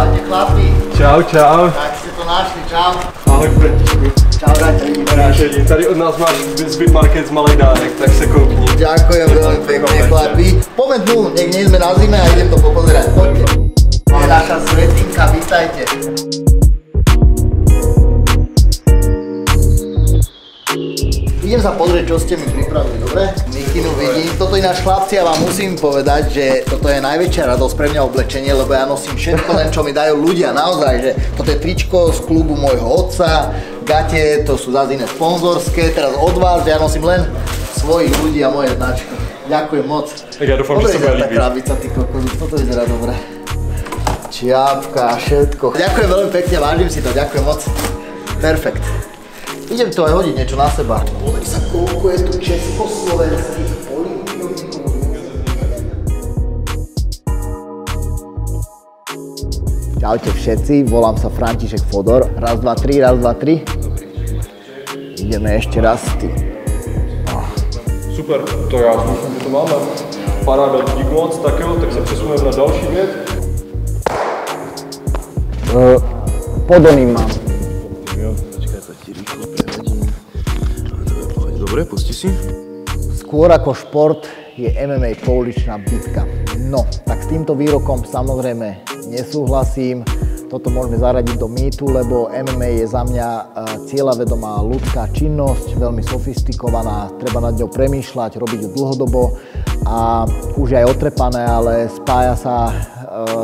Čaute chlapi. Čau, čau. Tak ste to našli, čau. Ahoj Františku. Čau, Raťa, vidíš. Tady od nás máš Zbyt Market z malej dárek, tak se koukni. Ďakujem veľmi pekne chlapi. Poďme tu, nech nie sme na zime a idem to popozerať. Poďte. Je naša svetinka, vítajte. Idem sa pozrieť, čo ste mi pripravili, dobre? Mikinu vidím. Toto ináč chlapci, ja vám musím povedať, že toto je najväčšia radosť pre mňa oblečenie, lebo ja nosím všetko len, čo mi dajú ľudia, naozaj, že toto je tričko z klubu môjho otca, gate, to sú zase iné sponzorské, teraz od vás, ja nosím len svojich ľudí a moje značky. Ďakujem moc. Tak ja dúfam, že sa bude líbiť. Tá krabica, ty kokos, toto vyzerá dobre. Čiapka, všetko. Ďakujem veľmi pekne, vážim si to, ďakujem moc. Perfekt. Idem to aj hodiť niečo na seba. Pozri sa, koľko je tu československých olympionikov. Čaute všetci, volám sa František Fodor. Raz, dva, tri, raz, dva, tri. Ideme ešte raz, ty. Super, to já myslím, že to máme. Paráda, dík moc, tak jo, tak se přesuneme na další věc. Podoným mám. Dobre, pusti si. Skôr ako šport je MMA pouličná bitka. No, tak s týmto výrokom samozrejme nesúhlasím. Toto môžeme zaradiť do mýtu, lebo MMA je za mňa cieľavedomá ľudská činnosť, veľmi sofistikovaná, treba nad ňou premýšľať, robiť ju dlhodobo a už je aj otrepané, ale spája sa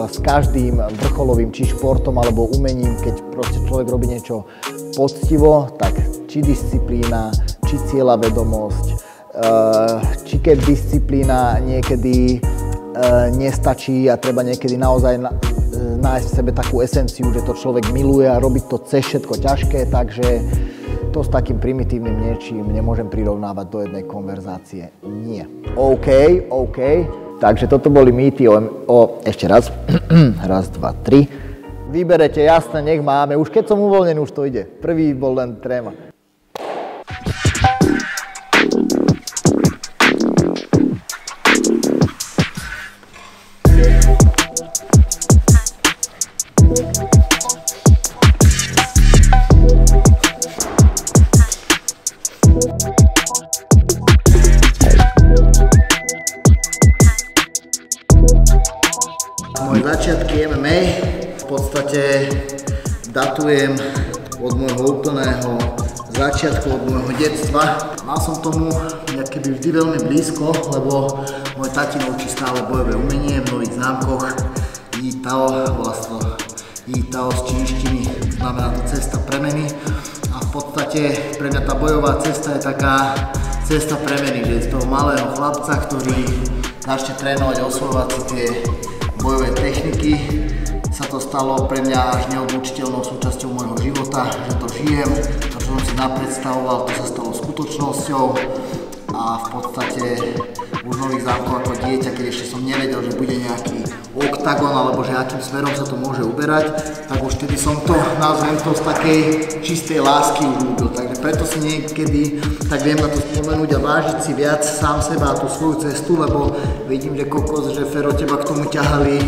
s každým vrcholovým či športom alebo umením, keď proste človek robí niečo poctivo, tak či disciplína, či cieľavedomosť, či keď disciplína niekedy nestačí a treba niekedy naozaj nájsť v sebe takú esenciu, že to človek miluje a robiť to cez všetko ťažké, takže to s takým primitívnym niečím nemôžem prirovnávať do jednej konverzácie. Nie. OK. Takže toto boli mýty ešte raz. Raz, dva, tri. Vyberete, jasné, nech máme. Už keď som uvoľnený, už to ide. Prvý bol len tréma. Moje začiatky MMA v podstate datujem od môjho úplného začiatku, od môjho detstva. Mal som tomu keby vždy veľmi blízko, lebo môj tatino učí stále bojové umenie v nových známkoch. Yitao, volá sa to Yitao z čínštiny, znamená to cesta premeny. A v podstate pre mňa tá bojová cesta je taká cesta premeny, že z toho malého chlapca, ktorý začne trénovať a osvojovať si tie bojové techniky, sa to stalo pre mňa až neodlučiteľnou súčasťou môjho života, že to žijem, to čo som si napredstavoval, to sa stalo skutočnosťou a v podstate už nových zámkov ako dieťa, keď ešte som nevedel, že bude nejaký oktagon alebo že akým smerom sa to môže uberať, tak už vtedy som to, nazvem to, z takej čistej lásky ľúbil, takže preto si niekedy tak viem na to spomenúť a vážiť si viac sám seba a tú svoju cestu, lebo vidím, že kokos, že Fero, teba k tomu ťahali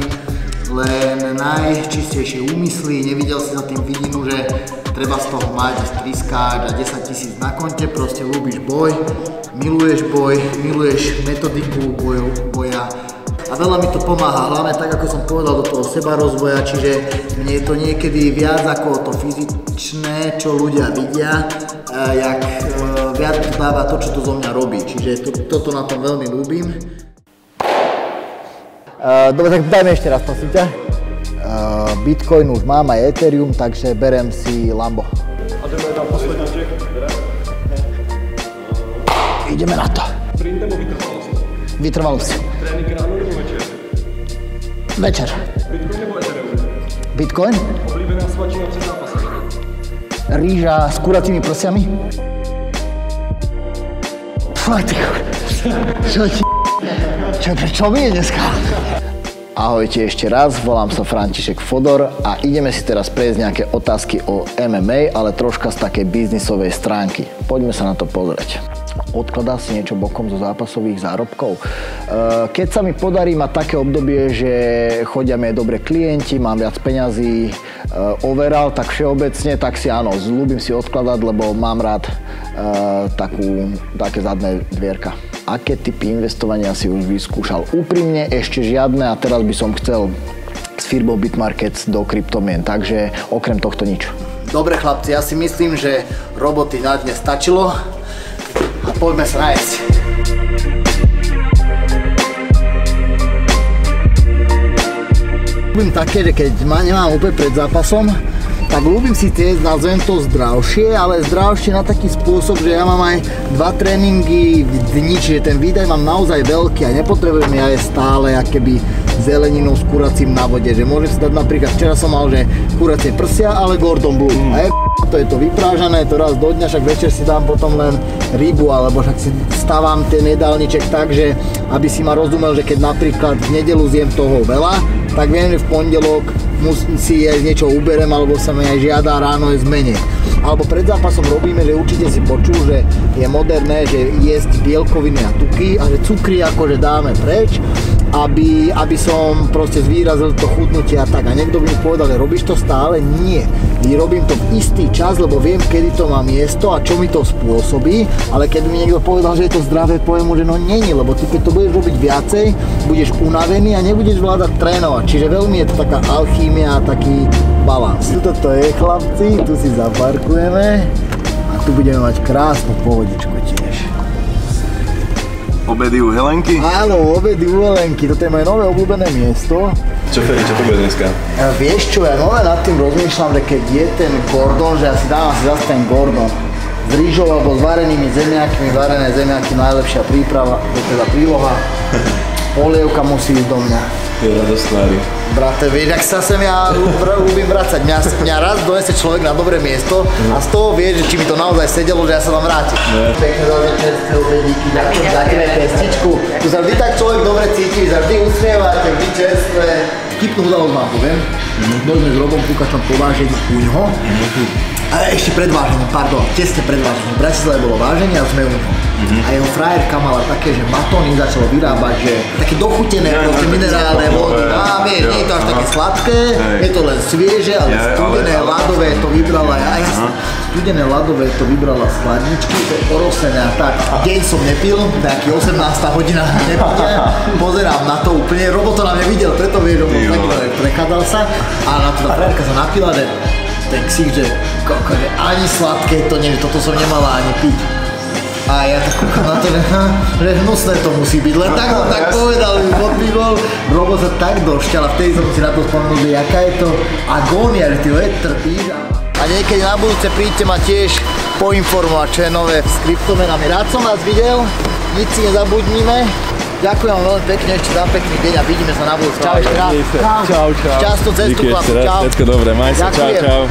len najčistejšie úmysly, nevidel si za tým vidinu, že treba z toho mať triskáč a 10 000 na konte, proste ľúbiš boj, miluješ metodiku boja a veľa mi to pomáha, hlavne tak ako som povedal, do toho sebarozvoja, čiže mne je to niekedy viac ako to fyzičné, čo ľudia vidia, jak viac to dáva to, čo to zo mňa robí, čiže toto na tom veľmi ľúbim. Dobre, tak dajme ešte raz, prosím ťa. Bitcoin už mám aj Ethereum, takže berem si Lambo. A jdeme tam posledná těch, Ideme na to. Sprint nebo vytrvalosť? Vytrvalosť. Trénink ráno nebo večer? Večer. Bitcoin nebo Ethereum? Bitcoin? Oblíbená svačina před zápasem? Rýža s kuracími prsiami? Čo mi je dneska? Ahojte ešte raz, volám sa František Fodor a ideme si teraz prejsť nejaké otázky o MMA, ale troška z takej biznisovej stránky. Poďme sa na to pozrieť. odkladá si niečo bokom zo zápasových zárobkov. Keď sa mi podarí mať také obdobie, že chodia mi dobre klienti, mám viac peňazí, overal, tak všeobecne, tak si áno, ľúbim si odkladať, lebo mám rád také zadné dvierka. Aké typy investovania si už vyskúšal? Úprimne ešte žiadne a teraz by som chcel s firmou Bitmarkets do kryptomien, takže okrem tohto nič. Dobre chlapci, ja si myslím, že roboty na dnes stačilo a poďme sa nájsť. Ľúbim také, že keď nemám úplne pred zápasom, tak ľúbim si tie, nazvem to zdravšie, ale zdravšie na taký spôsob, že ja mám aj 2 tréningy v dni, čiže ten výdaj mám naozaj veľký a nepotrebujem ja jesť stále akéby zeleninou s kuracím na vode, že môžem si dať napríklad, včera som mal, že kuracie prsia, ale Gordon Blue. A to je to vyprážané, to raz do dňa, však večer si dám potom len rybu, alebo však si stávam ten jedálniček tak, že aby si ma rozumel, že keď napríklad v nedeľu zjem toho veľa, tak viem, že v pondelok si aj niečo uberem, alebo sa mi aj žiada ráno je menej. Alebo pred zápasom robíme, že určite si počul, že je moderné, že jesť bielkoviny a tuky a že cukry akože dáme preč, aby som proste zvýrazil to chutnutie a tak. A niekto by mi povedal, že robíš to stále? Nie. Robím to v istý čas, lebo viem, kedy to mám jesť a čo mi to spôsobí, ale keď mi niekto povedal, že je to zdravé, poviem mu, že no není, lebo ty keď to budeš robiť viacej, budeš unavený a nebudeš vládať trénovať. Čiže veľmi je to taká alchýmia a taký balans. Toto je, chlapci, tu si zaparkujeme a tu budeme mať krásnu pohodičku tiež. Obedy u Helenky? Áno, obedy u Helenky, toto je moje nové obľúbené miesto. Čo Feri, čo to bude dneska? Vieš čo, ja nové nad tým rozmýšľam, že keď je ten Gordon, že ja si dám asi zase ten Gordon s rýžou alebo s varenými zemiakmi, varené zemiaky najlepšia príprava, teda príloha. Polievka musí ísť do mňa. Je radostnári. Brate, vieš, ak sa sem ja ľúbim vracať. Mňa raz donese človek na dobré miesto a z toho vieš, že či mi to naozaj sedelo, že ja sa tam vrátim. Pekne za čerstvé obedíky, ďakujem za pestičku. Tu sa vždy tak človek dobre cíti, sa vždy usmievate, vždy čerstvé. Vtipnú udalosť vám poviem. Boli sme s Robom Pukačom po vážení u ňoho. A ešte pred vážením, pardon, tesne pred vážením. V Bratislave bolo váženie a sme u ňoho. A jeho frajerka mala také, že matóny začalo vyrábať, že také dochutené minerálne vody. A vieš, nie je to až také sladké, je to len svieže, ale studené ľadové to vybrala, studené ľadové to vybrala z chladničky, to je porosené a tak. Deň som nepil, nejaký 18. hodina nepitia, pozerám na to úplne, Robo to na mňa videl, preto vieš, že taký prekadal sa a na to tá frajerka sa napila, že ten ksík, že ani sladké to nie, toto som nemala ani piť. A ja tak kúkam na to, že hnusné to musí byť, len tak som tak povedal, že podpíval. Robo sa tak došťal a vtedy som si na to spomenul, že jaká je to agónia, že ty ho trpíš. A niekedy na budúce príďte ma tiež poinformovať, čo je nové s kryptomenami. Rád som vás videl, nič si nezabudníme. Ďakujem vám veľmi pekne, ešte za pekný deň a vidíme sa na budúce. Čau ešte raz. Čau. Šťastnú cestu, chlapci, čau. Všetko dobré, maj sa, čau.